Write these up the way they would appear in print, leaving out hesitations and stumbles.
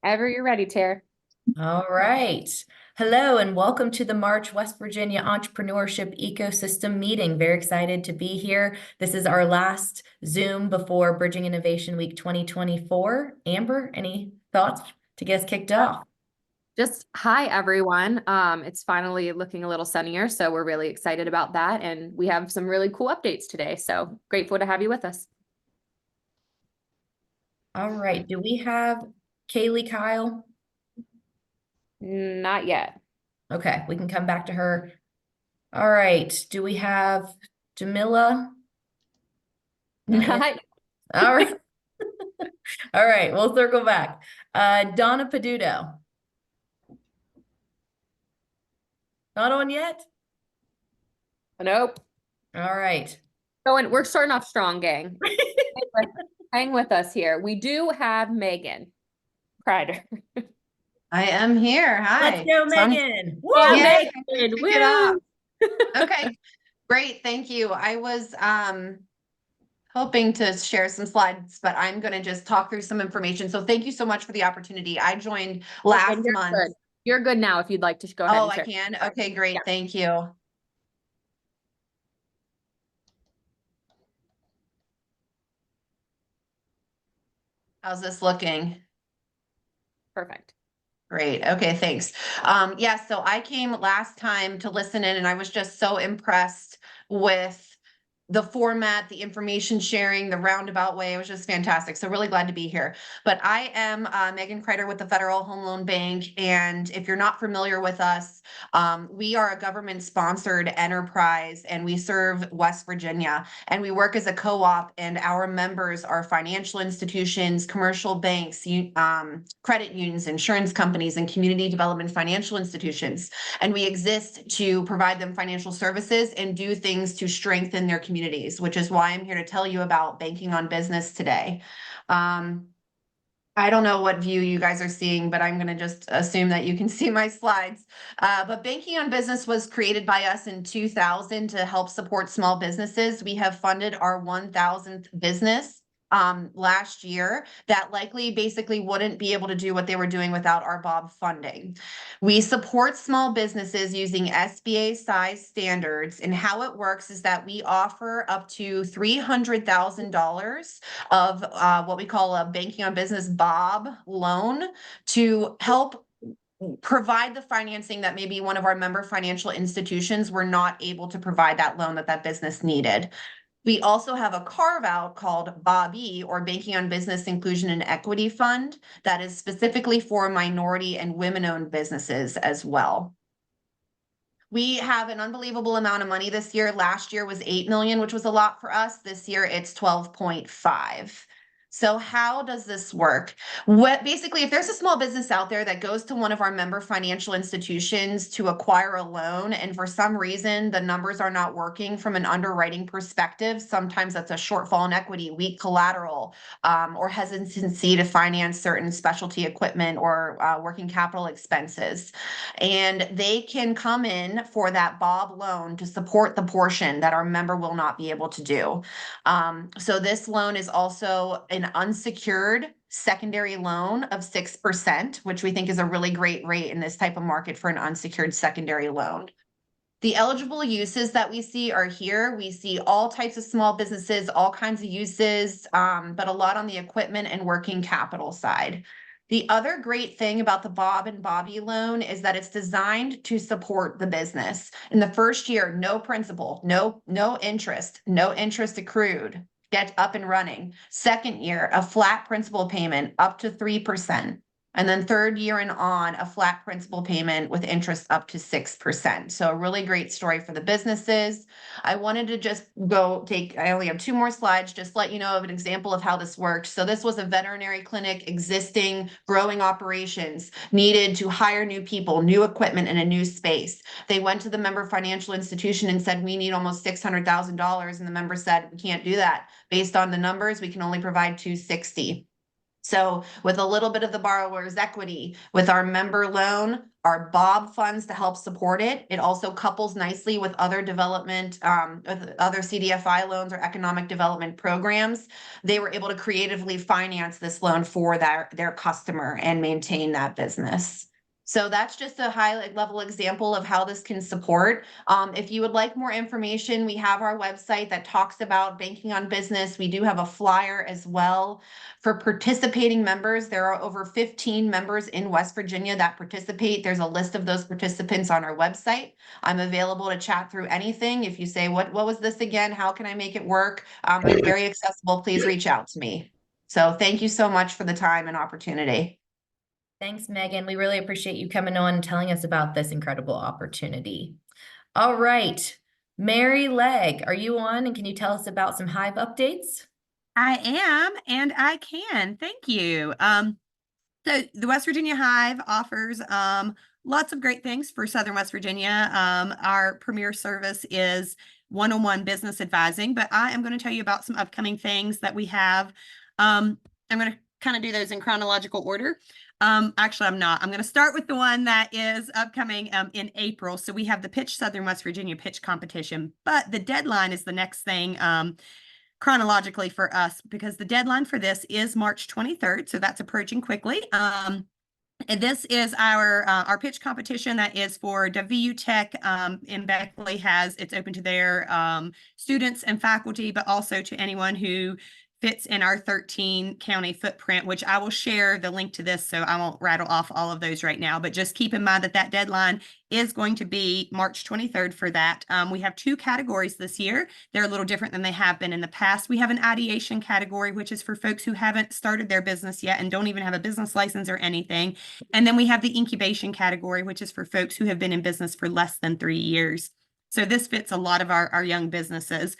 Ever you're ready, Tara. All right. Hello and welcome to the March West Virginia Entrepreneurship Ecosystem Meeting. Very excited to be here. This is our last Zoom before Bridging Innovation Week 2024. Amber, any thoughts to get us kicked off? Just hi, everyone. It's finally looking a little sunnier, so we're really excited about that. And we have some really cool updates today. So grateful to have you with us. All right. Do we have Kaylee Kyle? Not yet. Okay, we can come back to her. All right. Do we have Jamila? Not yet. Not. All right. All right. We'll circle back. Donna Peduto. Not on yet? Nope. All right. We're starting off strong, gang. Hang with us here. We do have Megan Kreider. I am here. Let's Hi. go, So Megan. Woo! Yeah, Yay, Megan. kick it off. Woo! Okay, great. Thank you. I was hoping to share some slides, but I'm going to just talk through some information. So thank you so much for the opportunity. I joined last You're month. good. You're good now if you'd like to go ahead Oh, and I share. can? Okay, great. Yeah. Thank you. How's this looking? Perfect. Great. Okay, thanks. Yeah, so I came last time to listen in and I was just so impressed with the format, the information sharing, the roundabout way. It was just fantastic. So really glad to be here. But I am Megan Kreider with the Federal Home Loan Bank. And if you're not familiar with us, we are a government sponsored enterprise and we serve West Virginia. And we work as a co-op and our members are financial institutions, commercial banks, credit unions, insurance companies, and community development financial institutions. And we exist to provide them financial services and do things to strengthen their communities, which is why I'm here to tell you about banking on business today. I don't know what view you guys are seeing, but I'm going to just assume that you can see my slides. But Banking on Business was created by us in 2000 to help support small businesses. We have funded our 1,000th business last year that likely basically wouldn't be able to do what they were doing without our Bob funding. We support small businesses using SBA size standards, and how it works is that we offer up to $300,000 of what we call a Banking on Business Bob loan to help provide the financing that maybe one of our member financial institutions were not able to provide that loan that business needed. We also have a carve out called BOBby, or Banking on Business Inclusion and Equity Fund, that is specifically for minority and women-owned businesses as well. We have an unbelievable amount of money this year. Last year was 8 million, which was a lot for us. This year it's 12.5. So how does this work? Basically, if there's a small business out there that goes to one of our member financial institutions to acquire a loan, and for some reason the numbers are not working from an underwriting perspective, sometimes that's a shortfall in equity, weak collateral, or hesitancy to finance certain specialty equipment or working capital expenses. And they can come in for that Bob loan to support the portion that our member will not be able to do. So this loan is also an unsecured secondary loan of 6%, which we think is a really great rate in this type of market for an unsecured secondary loan. The eligible uses that we see are here. We see all types of small businesses, all kinds of uses, but a lot on the equipment and working capital side. The other great thing about the Bob and BOBby loan is that it's designed to support the business. In the first year, no principal, no interest, no interest accrued, get up and running. Second year, a flat principal payment up to 3%. And then third year and on, a flat principal payment with interest up to 6%. So a really great story for the businesses. I wanted to just I only have 2 more slides, just let you know of an example of how this works. So this was a veterinary clinic, existing, growing operations, needed to hire new people, new equipment in a new space. They went to the member financial institution and said, we need almost $600,000. And the member said, we can't do that. Based on the numbers, we can only provide $260,000. So with a little bit of the borrower's equity, with our member loan, our Bob funds to help support it, it also couples nicely with other development, with other CDFI loans or economic development programs. They were able to creatively finance this loan for their customer and maintain that business. So that's just a high level example of how this can support. If you would like more information, we have our website that talks about banking on business. We do have a flyer as well. For participating members, there are over 15 members in West Virginia that participate. There's a list of those participants on our website. I'm available to chat through anything. If you say, what was this again? How can I make it work? I'm very accessible. Please reach out to me. So thank you so much for the time and opportunity. Thanks, Megan. We really appreciate you coming on and telling us about this incredible opportunity. All right, Mary Legg, are you on, and can you tell us about some Hive updates? I am, and I can. Thank you. So the West Virginia Hive offers lots of great things for Southern West Virginia. Our premier service is one-on-one business advising, but I am going to tell you about some upcoming things that we have. I'm going to kind of do those in chronological order. Actually, I'm not. I'm going to start with the one that is upcoming in April. So we have the Pitch Southern West Virginia pitch competition, but the deadline is the next thing chronologically for us, because the deadline for this is March 23rd. So that's approaching quickly. And this is our pitch competition that is for WVEE Tech in Beckley. It's open to their students and faculty, but also to anyone who fits in our 13 county footprint, which I will share the link to this, so I won't rattle off all of those right now, but just keep in mind that that deadline is going to be March 23rd for that. We have two categories this year. They're a little different than they have been in the past. We have an ideation category, which is for folks who haven't started their business yet and don't even have a business license or anything. And then we have the incubation category, which is for folks who have been in business for less than 3 years. So this fits a lot of our young businesses.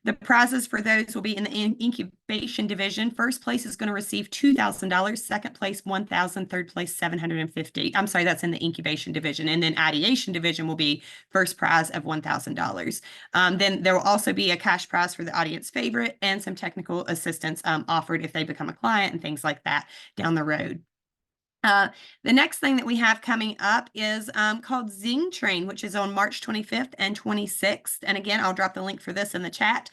The prizes for those will be in the incubation division. First place is going to receive $2,000. Second place, $1,000. Third place, $750. I'm sorry, that's in the incubation division. And then ideation division will be first prize of $1,000. Then there will also be a cash prize for the audience favorite and some technical assistance offered if they become a client and things like that down the road. The next thing that we have coming up is called Zing Train, which is on March 25th and 26th. And again, I'll drop the link for this in the chat.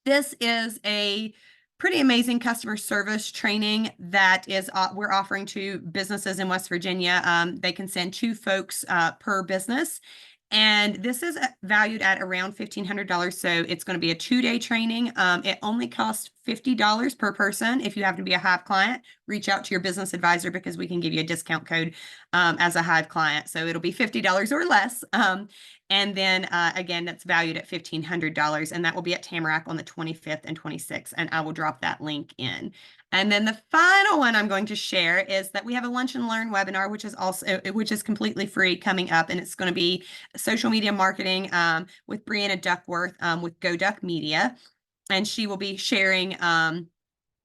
This is a pretty amazing customer service training that is we're offering to businesses in West Virginia. They can send 2 folks per business. And this is valued at around $1,500. So it's going to be a 2-day training. It only costs $50 per person. If you happen to be a Hive client, reach out to your business advisor, because we can give you a discount code as a Hive client. So it'll be $50 or less. And then again, that's valued at $1,500, and that will be at Tamarack on the 25th and 26th. And I will drop that link in. And then the final one I'm going to share is that we have a Lunch and Learn webinar, which is completely free, coming up, and it's going to be social media marketing with Brianna Duckworth with Go Duck Media, and she will be sharing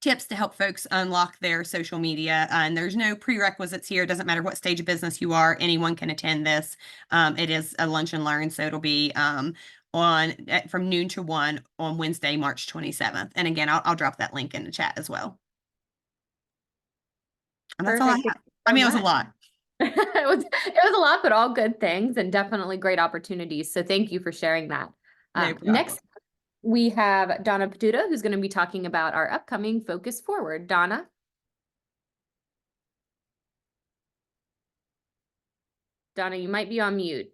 tips to help folks unlock their social media. And there's no prerequisites here. It doesn't matter what stage of business you are. Anyone can attend this. It is a Lunch and Learn, so it'll be from noon to 1 on Wednesday, March 27th. And again, I'll drop that link in the chat as well. And that's all I have. I mean, it was a lot. It was a lot, but all good things and definitely great opportunities. So thank you for sharing that. No problem. Next, we have Donna Peduta, who's going to be talking about our upcoming Focus Forward. Donna? Donna, you might be on mute.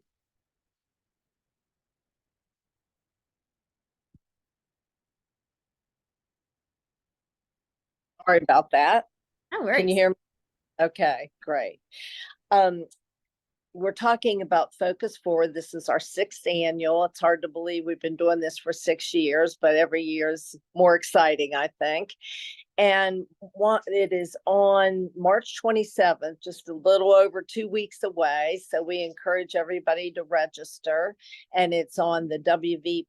Sorry about that. No worries. Can you hear me? Okay, great. We're talking about Focus Forward. This is our 6th annual. It's hard to believe we've been doing this for 6 years, but every year is more exciting, I think. And it is on March 27th, just a little over 2 weeks away. So we encourage everybody to register. And it's on the wvpec.wvu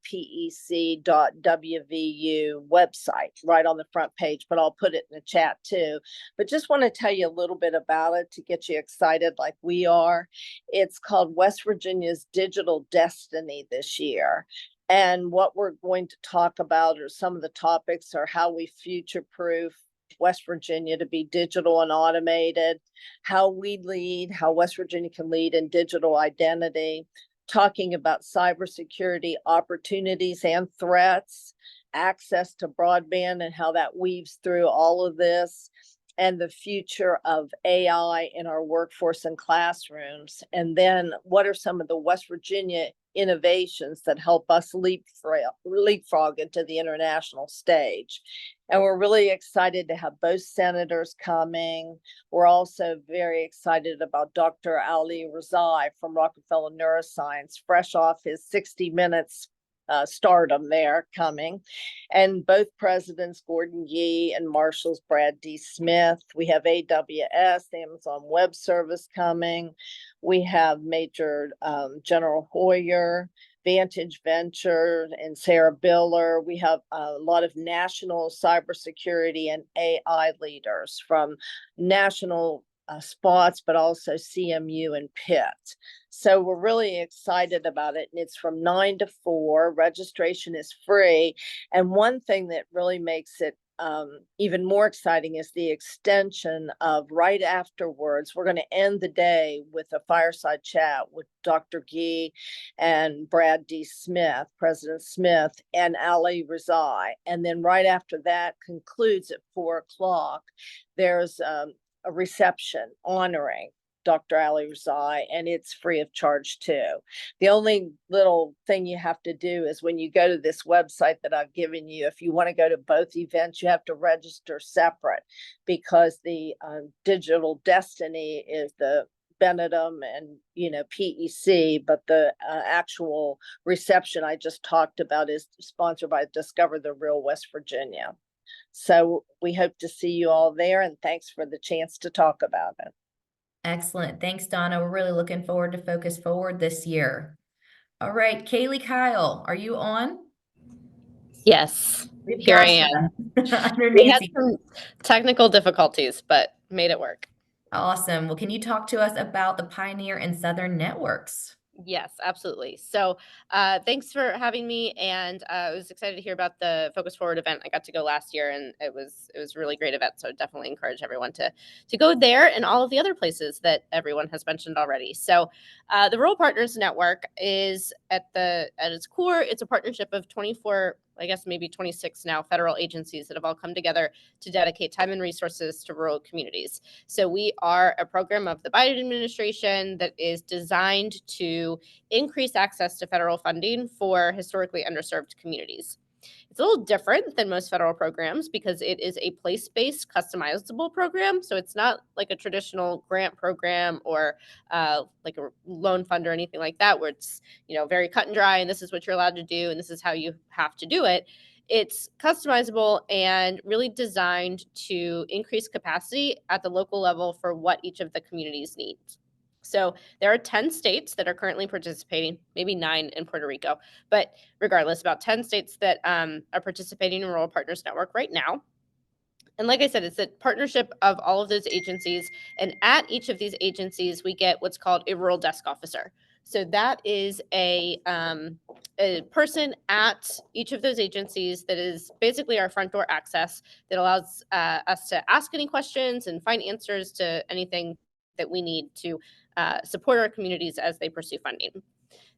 website, right on the front page, but I'll put it in the chat too. But just want to tell you a little bit about it to get you excited like we are. It's called West Virginia's Digital Destiny this year. And what we're going to talk about are some of the topics are how we future-proof West Virginia to be digital and automated, how we lead, how West Virginia can lead in digital identity, talking about cybersecurity opportunities and threats, access to broadband and how that weaves through all of this, and the future of AI in our workforce and classrooms. And then what are some of the West Virginia innovations that help us leapfrog into the international stage? And we're really excited to have both senators coming. We're also very excited about Dr. Ali Razai from Rockefeller Neuroscience, fresh off his 60 Minutes stardom there coming. And both presidents, Gordon Yee and Marshall's Brad D. Smith. We have AWS, Amazon Web Service coming. We have Major General Hoyer, Vantage Venture, and Sarah Biller. We have a lot of national cybersecurity and AI leaders from national spots, but also CMU and Pitt. So we're really excited about it. And it's from 9 to 4. Registration is free. And one thing that really makes it even more exciting is the extension of right afterwards. We're going to end the day with a fireside chat with Dr. Gee and Brad D. Smith, President Smith, and Ali Razai. And then right after that concludes at 4 o'clock, there's a reception honoring Dr. Ali Razai, and it's free of charge too. The only little thing you have to do is when you go to this website that I've given you, if you want to go to both events, you have to register separate, because the Digital Destiny is the Benedum and PEC, but the actual reception I just talked about is sponsored by Discover the Real West Virginia. So we hope to see you all there, and thanks for the chance to talk about it. Excellent. Thanks, Donna. We're really looking forward to Focus Forward this year. All right, Kaylee Kyle, are you on? Yes, We've here I got am. you. Under We had Nancy. some technical difficulties, but made it work. Awesome. Well, can you talk to us about the Pioneer and Southern networks? Yes, absolutely. So thanks for having me. And I was excited to hear about the Focus Forward event. I got to go last year, and it was a really great event. So definitely encourage everyone to go there and all of the other places that everyone has mentioned already. So the Rural Partners Network is at its core, it's a partnership of 24, I guess maybe 26 now, federal agencies that have all come together to dedicate time and resources to rural communities. So we are a program of the Biden administration that is designed to increase access to federal funding for historically underserved communities. It's a little different than most federal programs because it is a place-based customizable program. So it's not like a traditional grant program or like a loan fund or anything like that, where it's, very cut and dry and this is what you're allowed to do and this is how you have to do it. It's customizable and really designed to increase capacity at the local level for what each of the communities needs. So there are 10 states that are currently participating, maybe 9 in Puerto Rico, but regardless, about 10 states that are participating in Rural Partners Network right now. And like I said, it's a partnership of all of those agencies. And at each of these agencies, we get what's called a rural desk officer. So that is a person at each of those agencies that is basically our front door access that allows us to ask any questions and find answers to anything that we need to support our communities as they pursue funding.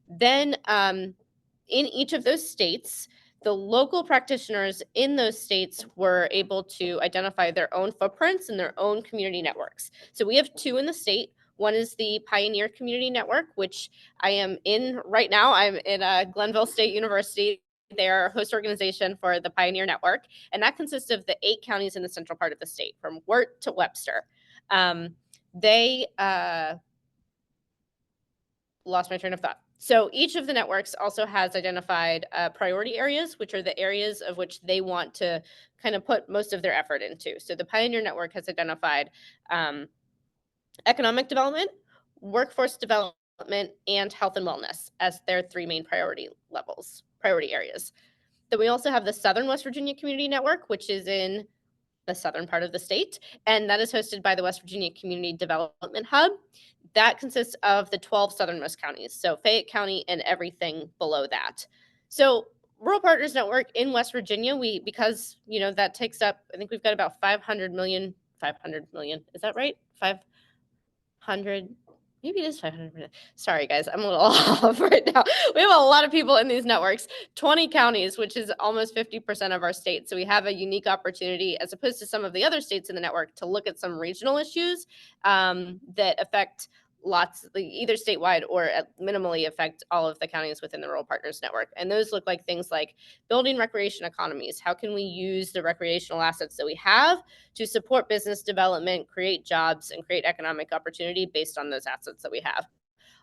Then in each of those states, the local practitioners in those states were able to identify their own footprints and their own community networks. So we have 2 in the state. One is the Pioneer Community Network, which I am in right now. I'm in Glenville State University. They're a host organization for the Pioneer Network, and that consists of the 8 counties in the central part of the state, from Wirt to Webster. They lost my train of thought. So each of the networks also has identified priority areas, which are the areas of which they want to kind of put most of their effort into. So the Pioneer Network has identified economic development, workforce development, and health and wellness as their 3 main priority areas. Then we also have the Southern West Virginia Community Network, which is in the southern part of the state, and that is hosted by the West Virginia Community Development Hub. That consists of the 12 southernmost counties, so Fayette County and everything below that. So Rural Partners Network in West Virginia, because that takes up, I think we've got about 500 million, is that right? 500, maybe it is 500 million. Sorry guys, I'm a little off right now. We have a lot of people in these networks, 20 counties, which is almost 50% of our state. So we have a unique opportunity, as opposed to some of the other states in the network, to look at some regional issues that affect either statewide or minimally affect all of the counties within the Rural Partners Network. And those look like things like building recreation economies. How can we use the recreational assets that we have to support business development, create jobs, and create economic opportunity based on those assets that we have?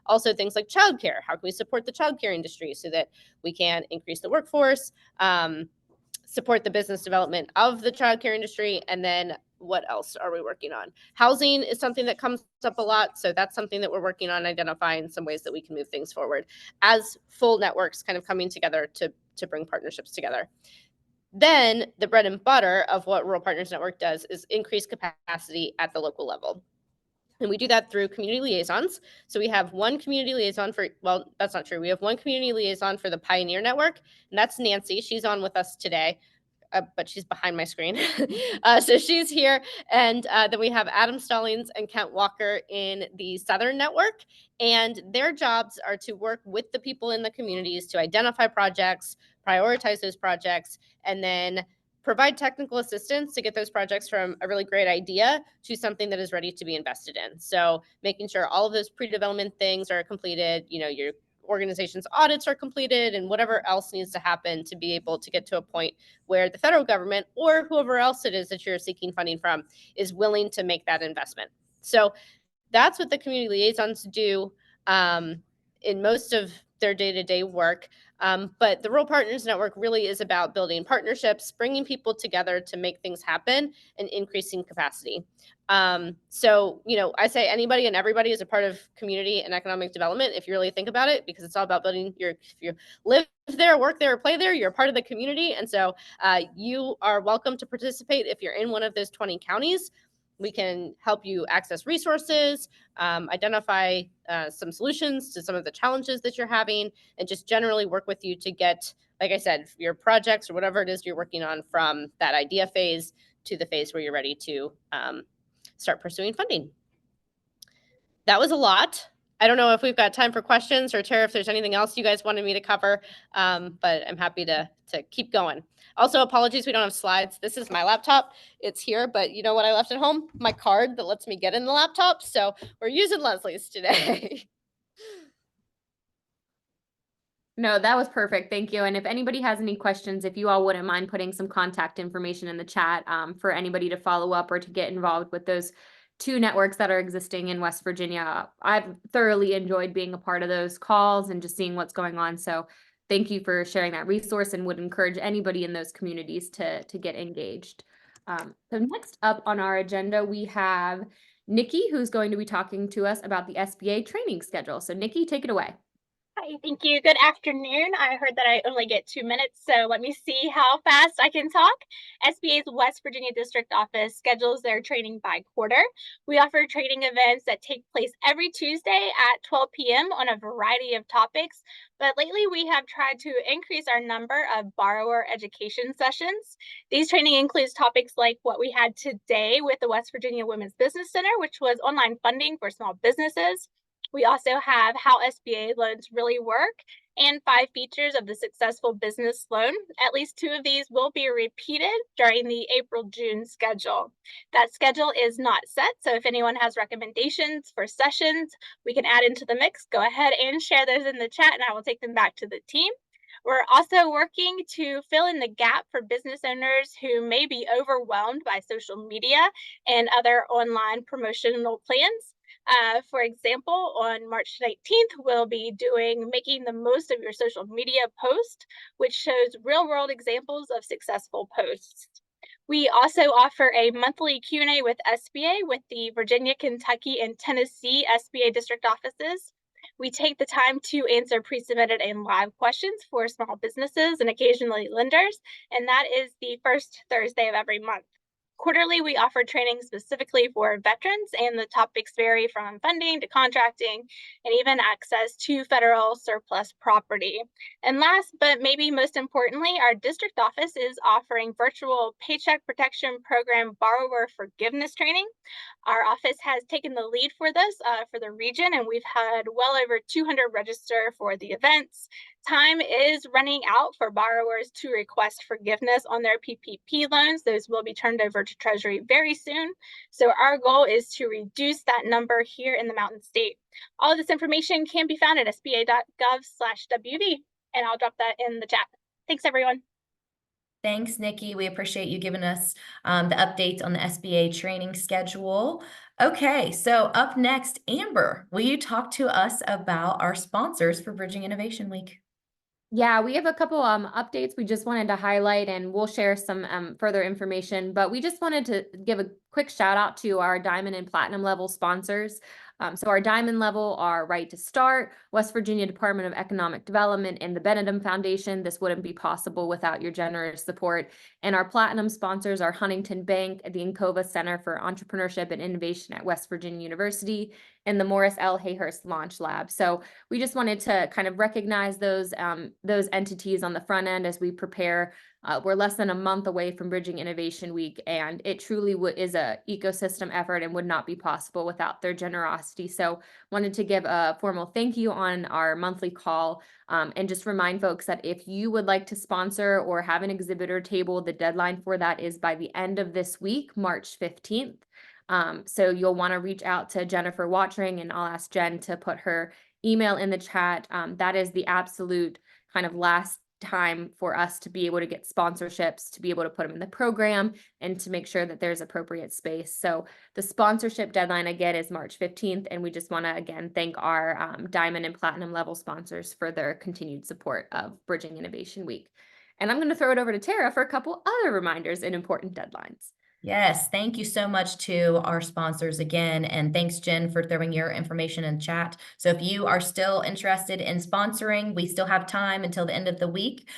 Also, things like childcare. How can we support the childcare industry so that we can increase the workforce, support the business development of the childcare industry, and then what else are we working on? Housing is something that comes up a lot. So that's something that we're working on, identifying some ways that we can move things forward as full networks kind of coming together to bring partnerships together. Then the bread and butter of what Rural Partners Network does is increase capacity at the local level. And we do that through community liaisons. So we have one community liaison well, that's not true. We have one community liaison for the Pioneer Network, and that's Nancy. She's on with us today. But she's behind my screen. So she's here. And then we have Adam Stallings and Kent Walker in the Southern Network. And their jobs are to work with the people in the communities to identify projects, prioritize those projects, and then provide technical assistance to get those projects from a really great idea to something that is ready to be invested in. So making sure all of those pre-development things are completed, your organization's audits are completed, and whatever else needs to happen to be able to get to a point where the federal government or whoever else it is that you're seeking funding from is willing to make that investment. So that's what the community liaisons do in most of their day-to-day work. But the Rural Partners Network really is about building partnerships, bringing people together to make things happen, and increasing capacity. So, I say anybody and everybody is a part of community and economic development, if you really think about it, because it's all about building if you live there, work there, or play there, you're a part of the community. And so you are welcome to participate if you're in one of those 20 counties. We can help you access resources, identify some solutions to some of the challenges that you're having, and just generally work with you to get, like I said, your projects or whatever it is you're working on from that idea phase to the phase where you're ready to start pursuing funding. That was a lot. I don't know if we've got time for questions, or Tara, if there's anything else you guys wanted me to cover, but I'm happy to keep going. Also, apologies, we don't have slides. This is my laptop. It's here, but you know what I left at home? My card that lets me get in the laptop. So we're using Leslie's today. No, that was perfect. Thank you. And if anybody has any questions, if you all wouldn't mind putting some contact information in the chat for anybody to follow up or to get involved with those 2 networks that are existing in West Virginia. I've thoroughly enjoyed being a part of those calls and just seeing what's going on. So thank you for sharing that resource, and would encourage anybody in those communities to get engaged. So next up on our agenda, we have Nikki, who's going to be talking to us about the SBA training schedule. So Nikki, take it away. Hi, thank you. Good afternoon. I heard that I only get 2 minutes, so let me see how fast I can talk. SBA's West Virginia District Office schedules their training by quarter. We offer training events that take place every Tuesday at 12 p.m. on a variety of topics, but lately we have tried to increase our number of borrower education sessions. These training includes topics like what we had today with the West Virginia Women's Business Center, which was online funding for small businesses. We also have how SBA loans really work and 5 features of the successful business loan. At least 2 of these will be repeated during the April-June schedule. That schedule is not set, so if anyone has recommendations for sessions we can add into the mix, go ahead and share those in the chat and I will take them back to the team. We're also working to fill in the gap for business owners who may be overwhelmed by social media and other online promotional plans. For example, on March 19th, we'll be doing Making the Most of Your Social Media Post, which shows real-world examples of successful posts. We also offer a monthly Q&A with SBA with the Virginia, Kentucky, and Tennessee SBA district offices. We take the time to answer pre-submitted and live questions for small businesses and occasionally lenders, and that is the first Thursday of every month. Quarterly, we offer training specifically for veterans, and the topics vary from funding to contracting and even access to federal surplus property. And last, but maybe most importantly, our district office is offering virtual Paycheck Protection Program borrower forgiveness training. Our office has taken the lead for this for the region, and we've had well over 200 register for the events. Time is running out for borrowers to request forgiveness on their PPP loans. Those will be turned over to Treasury very soon. So our goal is to reduce that number here in the Mountain State. All of this information can be found at sba.gov/WV, and I'll drop that in the chat. Thanks, everyone. Thanks, Nikki. We appreciate you giving us the updates on the SBA training schedule. Okay, so up next, Amber, will you talk to us about our sponsors for Bridging Innovation Week? Yeah, we have a couple updates we just wanted to highlight, and we'll share some further information, but we just wanted to give a quick shout out to our diamond and platinum level sponsors. So our diamond level are Right to Start, West Virginia Department of Economic Development, and the Benedum Foundation. This wouldn't be possible without your generous support. And our platinum sponsors are Huntington Bank, the Encova Center for Entrepreneurship and Innovation at West Virginia University, and the Morris L. Hayhurst Launch Lab. So we just wanted to kind of recognize those entities on the front end as we prepare. We're less than a month away from Bridging Innovation Week, and it truly is a ecosystem effort and would not be possible without their generosity. So wanted to give a formal thank you on our monthly call, and just remind folks that if you would like to sponsor or have an exhibitor table, the deadline for that is by the end of this week, March 15th. So you'll want to reach out to Jennifer Watring, and I'll ask Jen to put her email in the chat. That is the absolute kind of last time for us to be able to get sponsorships, to be able to put them in the program, and to make sure that there's appropriate space. So the sponsorship deadline again is March 15th, and we just want to again thank our diamond and platinum level sponsors for their continued support of Bridging Innovation Week. And I'm going to throw it over to Tara for a couple other reminders and important deadlines. Yes, thank you so much to our sponsors again, and thanks, Jen, for throwing your information in chat. So if you are still interested in sponsoring, we still have time until the end of the week.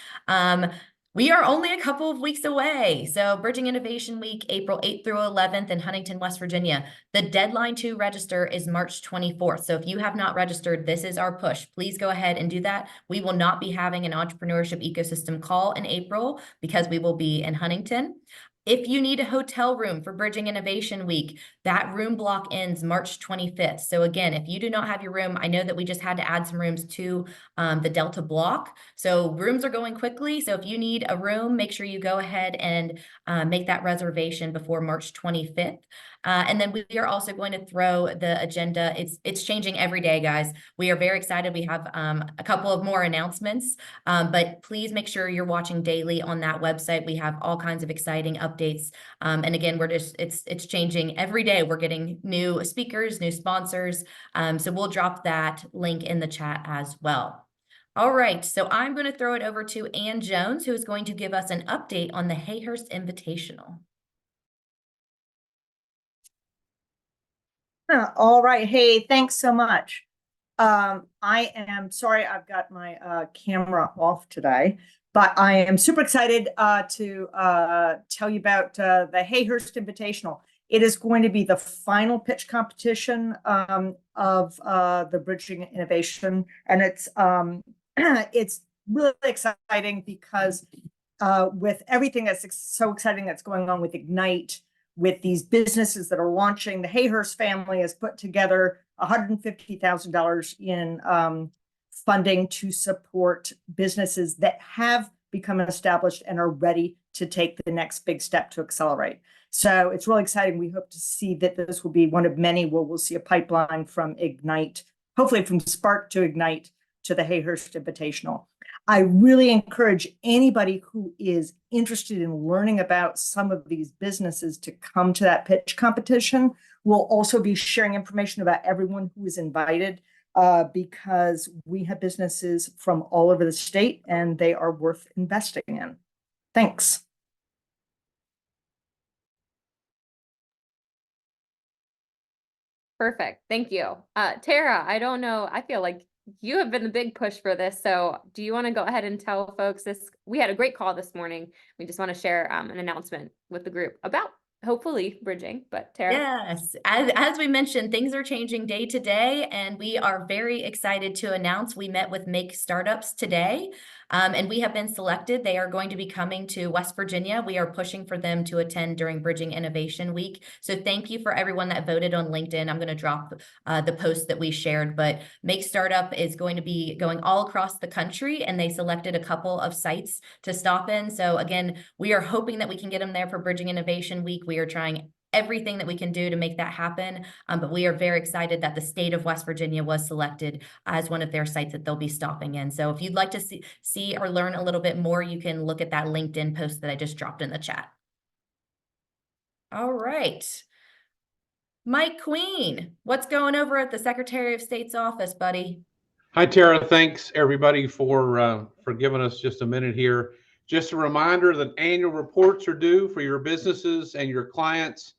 We are only a couple of weeks away. So Bridging Innovation Week, April 8th through 11th in Huntington, West Virginia. The deadline to register is March 24th. So if you have not registered, this is our push. Please go ahead and do that. We will not be having an entrepreneurship ecosystem call in April because we will be in Huntington. If you need a hotel room for Bridging Innovation Week, that room block ends March 25th. So again, if you do not have your room, I know that we just had to add some rooms to the Delta block. So rooms are going quickly. So if you need a room, make sure you go ahead and make that reservation before March 25th. And then we are also going to throw the agenda. It's changing every day, guys. We are very excited. We have a couple of more announcements, but please make sure you're watching daily on that website. We have all kinds of exciting updates. And again, it's changing every day. We're getting new speakers, new sponsors. So we'll drop that link in the chat as well. All right, so I'm going to throw it over to Ann Jones, who is going to give us an update on the Hayhurst Invitational. All right. Hey, thanks so much. I am sorry I've got my camera off today, but I am super excited to tell you about the Hayhurst Invitational. It is going to be the final pitch competition of the Bridging Innovation, and it's really exciting because with everything that's so exciting that's going on with Ignite, with these businesses that are launching, the Hayhurst family has put together $150,000 in funding to support businesses that have become established and are ready to take the next big step to accelerate. So it's really exciting. We hope to see that this will be one of many where we'll see a pipeline from Ignite, hopefully from Spark to Ignite to the Hayhurst Invitational. I really encourage anybody who is interested in learning about some of these businesses to come to that pitch competition. We'll also be sharing information about everyone who is invited because we have businesses from all over the state and they are worth investing in. Thanks. Perfect. Thank you. Tara, I don't know. I feel like you have been the big push for this. So do you want to go ahead and tell folks this? We had a great call this morning. We just want to share an announcement with the group about hopefully bridging, but Tara. Yes, as we mentioned, things are changing day to day, and we are very excited to announce we met with Make Startups today, and we have been selected. They are going to be coming to West Virginia. We are pushing for them to attend during Bridging Innovation Week. So thank you for everyone that voted on LinkedIn. I'm going to drop the post that we shared, but Make Startup is going to be going all across the country, and they selected a couple of sites to stop in. So again, we are hoping that we can get them there for Bridging Innovation Week. We are trying everything that we can do to make that happen. But we are very excited that the state of West Virginia was selected as one of their sites that they'll be stopping in. So if you'd like to see or learn a little bit more, you can look at that LinkedIn post that I just dropped in the chat. All right. Mike Queen, what's going over at the Secretary of State's office, buddy? Hi, Tara. Thanks everybody for giving us just a minute here. Just a reminder that annual reports are due for your businesses and your clients.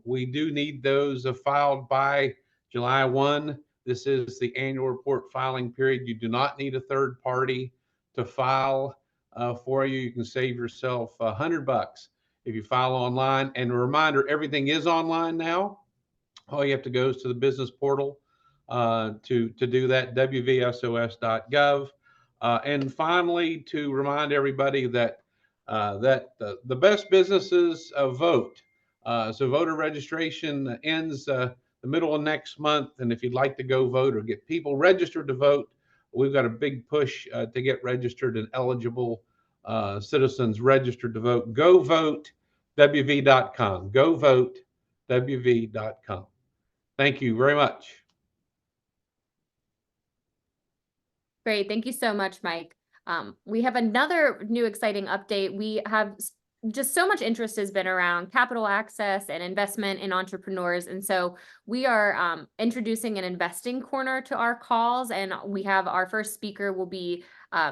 We do need those filed by July 1. This is the annual report filing period. You do not need a third party to file for you. You can save yourself $100 if you file online. And a reminder, everything is online now. All you have to go is to the business portal to do that, wvsos.gov. And finally, to remind everybody that the best businesses vote. So voter registration ends the middle of next month. And if you'd like to go vote or get people registered to vote, we've got a big push to get registered and eligible citizens registered to vote. Go vote, WV.com. Go vote, WV.com. Thank you very much. Great. Thank you so much, Mike. We have another new exciting update. We have just so much interest has been around capital access and investment in entrepreneurs. And so we are introducing an investing corner to our calls. And we have our first speaker will be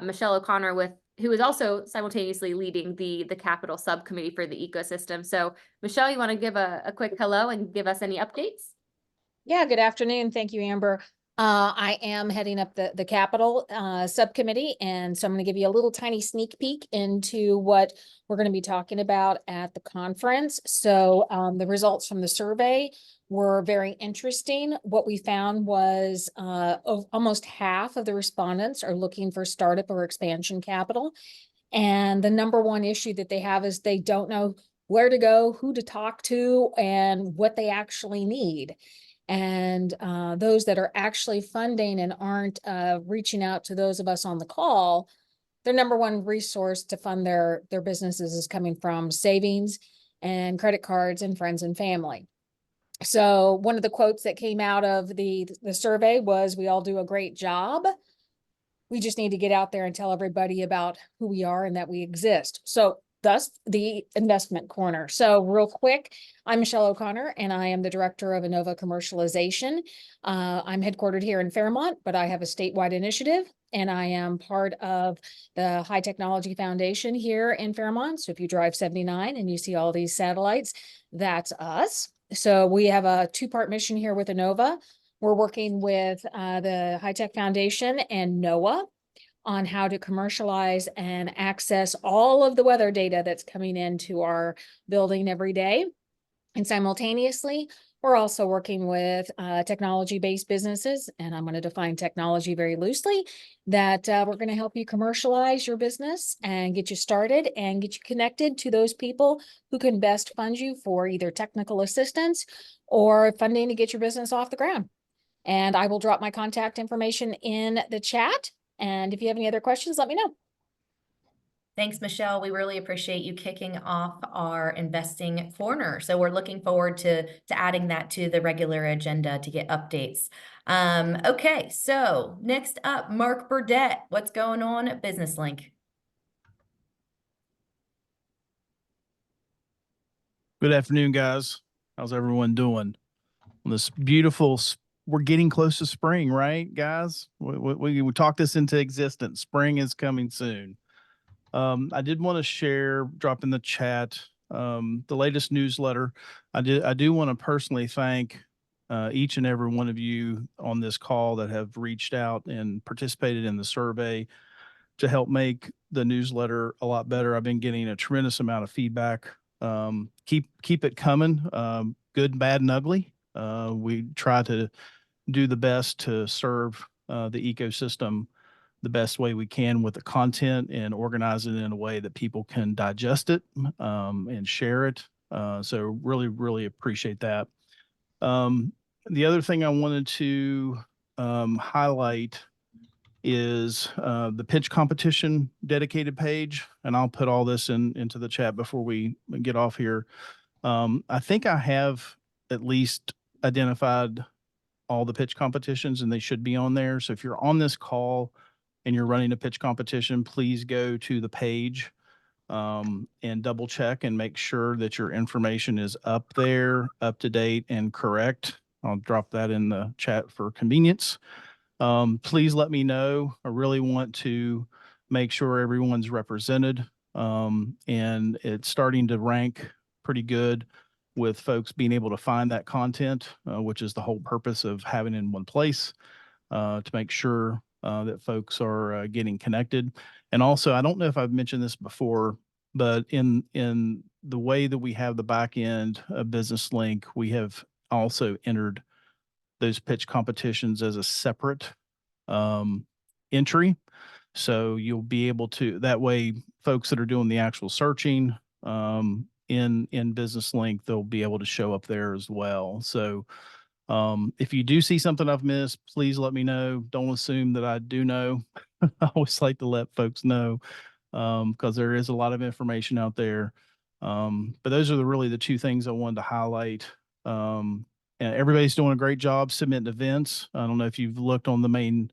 Michelle O'Connor, who is also simultaneously leading the capital subcommittee for the ecosystem. So Michelle, you want to give a quick hello and give us any updates? Yeah, good afternoon. Thank you, Amber. I am heading up the capital subcommittee, and so I'm going to give you a little tiny sneak peek into what we're going to be talking about at the conference. So the results from the survey were very interesting. What we found was almost half of the respondents are looking for startup or expansion capital. And the number one issue that they have is they don't know where to go, who to talk to, and what they actually need. And those that are actually funding and aren't reaching out to those of us on the call, their number one resource to fund their businesses is coming from savings and credit cards and friends and family. So one of the quotes that came out of the survey was, "We all do a great job. We just need to get out there and tell everybody about who we are and that we exist." So thus the investment corner. So real quick, I'm Michelle O'Connor, and I am the director of Innova Commercialization. I'm headquartered here in Fairmont, but I have a statewide initiative, and I am part of the High Technology Foundation here in Fairmont. So if you drive 79 and you see all these satellites, that's us. So we have a two-part mission here with Innova. We're working with the High Tech Foundation and NOAA on how to commercialize and access all of the weather data that's coming into our building every day. And simultaneously, we're also working with technology-based businesses, and I'm going to define technology very loosely, that we're going to help you commercialize your business and get you started and get you connected to those people who can best fund you for either technical assistance or funding to get your business off the ground. And I will drop my contact information in the chat. And if you have any other questions, let me know. Thanks, Michelle. We really appreciate you kicking off our investing corner. So we're looking forward to adding that to the regular agenda to get updates. Okay, so next up, Mark Burdett. What's going on at Business Link? Good afternoon, guys. How's everyone doing? On this beautiful, we're getting close to spring, right, guys? We talked this into existence. Spring is coming soon. I did want to share, drop in the chat, the latest newsletter. I do want to personally thank each and every one of you on this call that have reached out and participated in the survey to help make the newsletter a lot better. I've been getting a tremendous amount of feedback Keep it coming, good, bad, and ugly. We try to do the best to serve the ecosystem the best way we can with the content and organize it in a way that people can digest it and share it. So really appreciate that. The other thing I wanted to highlight is the pitch competition dedicated page, and I'll put all this into the chat before we get off here. I think I have at least identified all the pitch competitions, and they should be on there. So if you're on this call and you're running a pitch competition, please go to the page and double check and make sure that your information is up there, up to date and correct. I'll drop that in the chat for convenience. Please let me know. I really want to make sure everyone's represented. And it's starting to rank pretty good with folks being able to find that content, which is the whole purpose of having it in one place to make sure that folks are getting connected. And also, I don't know if I've mentioned this before, but in the way that we have the back end of Business Link, we have also entered those pitch competitions as a separate entry. So you'll be able to, that way folks that are doing the actual searching in Business Link, they'll be able to show up there as well. So if you do see something I've missed, please let me know. Don't assume that I do know. I always like to let folks know because there is a lot of information out there. But those are really the two things I wanted to highlight. And everybody's doing a great job submitting events. I don't know if you've looked on the main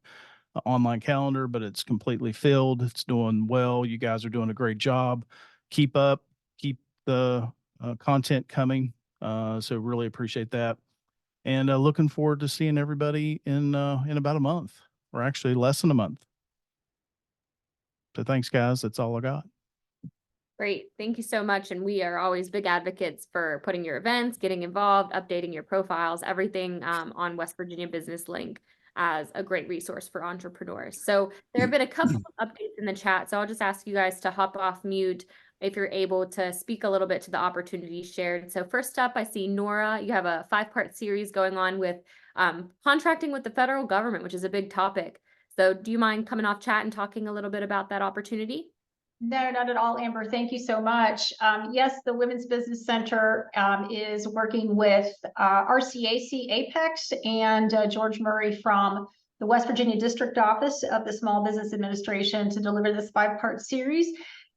online calendar, but it's completely filled. It's doing well. You guys are doing a great job. Keep up. Keep the content coming. So really appreciate that. And looking forward to seeing everybody in about a month, or actually less than a month. So thanks, guys. That's all I got. Great. Thank you so much. And we are always big advocates for putting your events, getting involved, updating your profiles, everything on West Virginia Business Link as a great resource for entrepreneurs. So there have been a couple of updates in the chat. So I'll just ask you guys to hop off mute if you're able to speak a little bit to the opportunities shared. So first up, I see Nora, you have a 5-part series going on with contracting with the federal government, which is a big topic. So do you mind coming off chat and talking a little bit about that opportunity? No, not at all, Amber. Thank you so much. Yes, the Women's Business Center is working with RCAC Apex and George Murray from the West Virginia District Office of the Small Business Administration to deliver this 5-part series.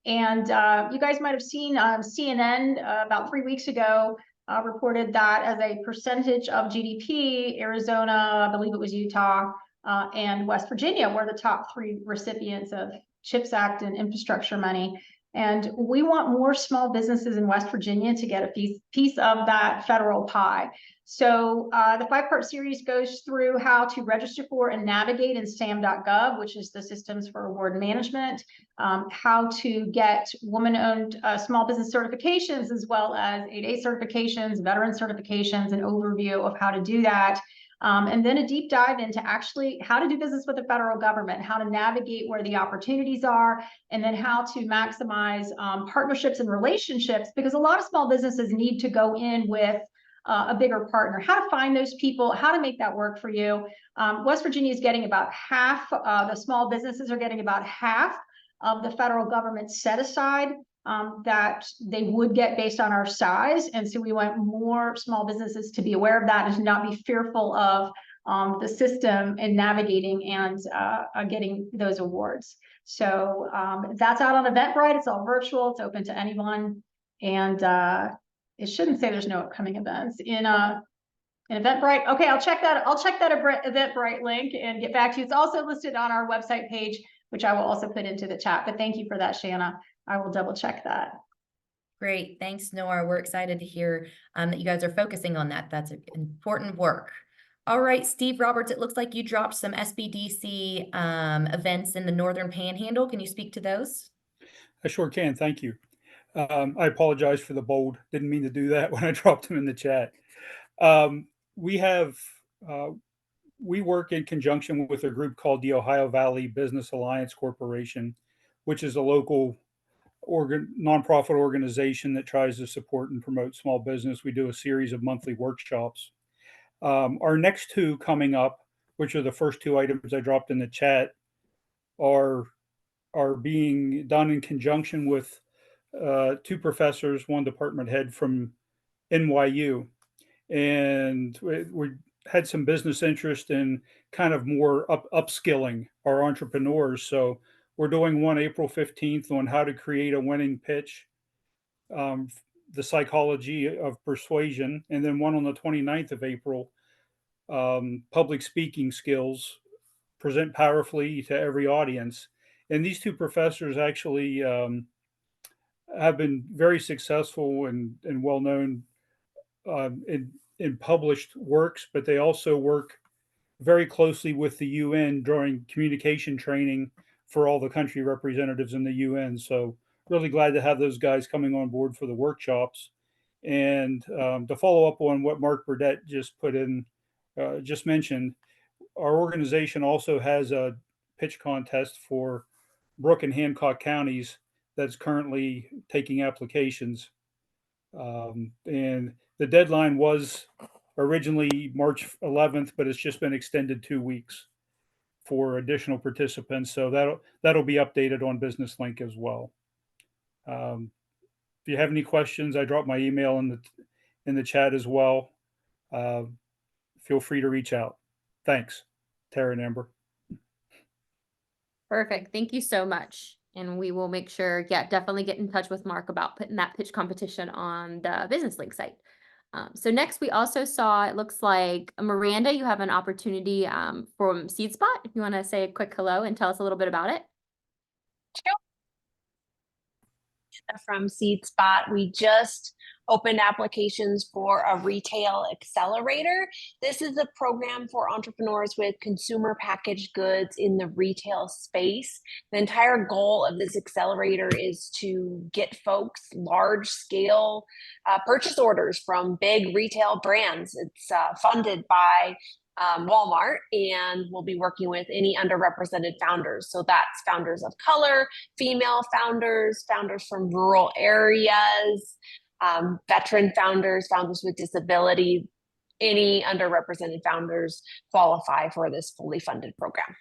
And you guys might have seen CNN about 3 weeks ago reported that as a percentage of GDP, Arizona, I believe it was Utah, and West Virginia were the top 3 recipients of CHIPS Act and infrastructure money. And we want more small businesses in West Virginia to get a piece of that federal pie. So the 5-part series goes through how to register for and navigate in SAM.gov, which is the Systems for Award Management, how to get woman-owned small business certifications, as well as 8A certifications, veteran certifications, an overview of how to do that. And then a deep dive into actually how to do business with the federal government, how to navigate where the opportunities are, and then how to maximize partnerships and relationships, because a lot of small businesses need to go in with a bigger partner, how to find those people, how to make that work for you. West Virginia is getting about half, the small businesses are getting about half of the federal government set aside that they would get based on our size. And so we want more small businesses to be aware of that and to not be fearful of the system and navigating and getting those awards. So that's out on Eventbrite. It's all virtual. It's open to anyone. And it shouldn't say there's no upcoming events in Eventbrite. Okay, I'll check that Eventbrite link and get back to you. It's also listed on our website page, which I will also put into the chat. But thank you for that, Shanna. I will double check that. Great. Thanks, Nora. We're excited to hear that you guys are focusing on that. That's important work. All right, Steve Roberts, it looks like you dropped some SBDC events in the Northern Panhandle. Can you speak to those? I sure can. Thank you. I apologize for the bold. Didn't mean to do that when I dropped them in the chat. We work in conjunction with a group called the Ohio Valley Business Alliance Corporation, which is a local nonprofit organization that tries to support and promote small business. We do a series of monthly workshops. Our next two coming up, which are the first two items I dropped in the chat, are being done in conjunction with two professors, one department head from NYU. And we had some business interest in kind of more upskilling our entrepreneurs. So we're doing one April 15th on how to create a winning pitch, the psychology of persuasion, and then one on the 29th of April, public speaking skills, present powerfully to every audience. And these two professors actually have been very successful and well known in published works, but they also work very closely with the UN during communication training for all the country representatives in the UN. So really glad to have those guys coming on board for the workshops. And to follow up on what Mark Burdett just put in, just mentioned, our organization also has a pitch contest for Brooke and Hancock counties that's currently taking applications. And the deadline was originally March 11th, but it's just been extended 2 weeks for additional participants. So that'll be updated on Business Link as well. If you have any questions, I dropped my email in the chat as well. Feel free to reach out. Thanks, Tara and Amber. Perfect. Thank you so much. And we will make sure, definitely get in touch with Mark about putting that pitch competition on the Business Link site. So next we also saw, it looks like Miranda, you have an opportunity from Seed Spot. If you want to say a quick hello and tell us a little bit about it. From Seed Spot, we just opened applications for a retail accelerator. This is a program for entrepreneurs with consumer packaged goods in the retail space. The entire goal of this accelerator is to get folks large scale purchase orders from big retail brands. It's funded by Walmart, and we'll be working with any underrepresented founders. So that's founders of color, female founders, founders from rural areas, veteran founders, founders with disability. Any underrepresented founders qualify for this fully funded program.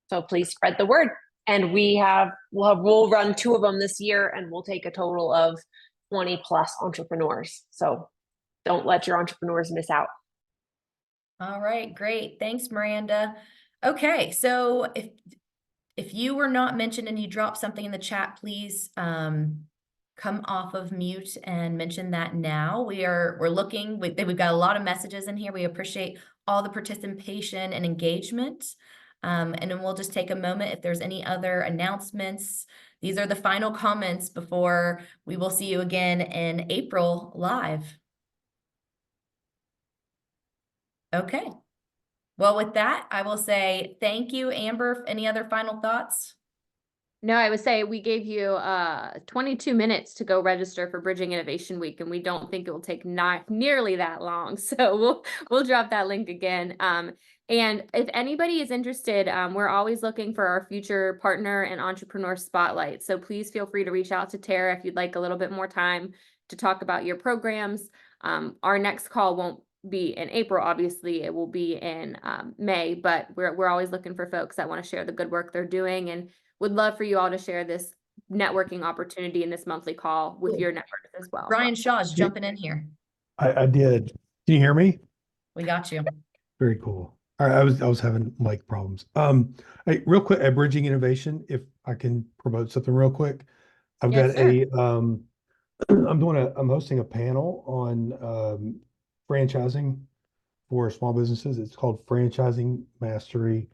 So please spread the word. And we'll run 2 of them this year, and we'll take a total of 20 plus entrepreneurs. So don't let your entrepreneurs miss out. All right, great. Thanks, Miranda. Okay, so if you were not mentioned and you dropped something in the chat, please come off of mute and mention that now. We're looking, we've got a lot of messages in here. We appreciate all the participation and engagement. And then we'll just take a moment if there's any other announcements. These are the final comments before we will see you again in April live. Okay. Well, with that, I will say thank you, Amber. Any other final thoughts? No, I would say we gave you 22 minutes to go register for Bridging Innovation Week, and we don't think it will take not nearly that long. So we'll drop that link again. And if anybody is interested, we're always looking for our future partner and entrepreneur spotlight. So please feel free to reach out to Tara if you'd like a little bit more time to talk about your programs. Our next call won't be in April, obviously it will be in May, but we're always looking for folks that want to share the good work they're doing, and would love for you all to share this networking opportunity in this monthly call with your network as well. Brian Shaw is jumping in here. I did. Can you hear me? We got you. Very cool. All right, I was having mic problems. Hey, real quick, at Bridging Innovation, if I can promote something real quick. I've Yes, got sir. I'm hosting a panel on franchising for small businesses. It's called Franchising Mastery,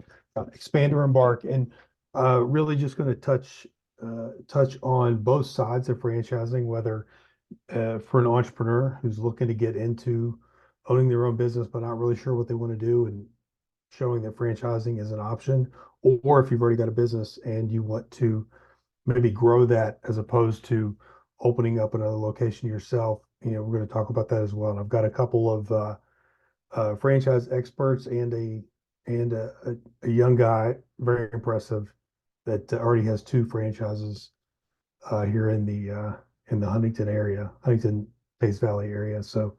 Expand or Embark, and really just going to touch on both sides of franchising, whether for an entrepreneur who's looking to get into owning their own business but not really sure what they want to do, and showing that franchising is an option, or if you've already got a business and you want to maybe grow that as opposed to opening up another location yourself. We're going to talk about that as well. And I've got a couple of franchise experts and a young guy, very impressive, that already has 2 franchises here in the Huntington area, Huntington Pace Valley area. So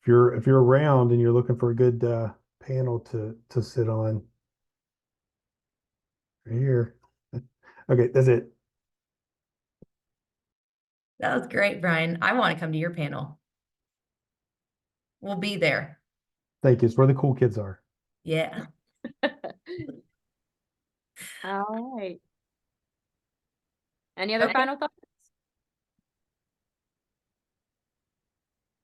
if you're around and you're looking for a good panel to sit on, right here. Okay, that's it. That was great, Brian. I want to come to your panel. We'll be there. Thank you. It's where the cool kids are. Yeah. All right. Any other Okay. final thoughts?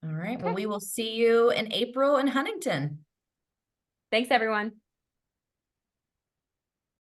All right. Well, we will see you in April in Huntington. Thanks, everyone.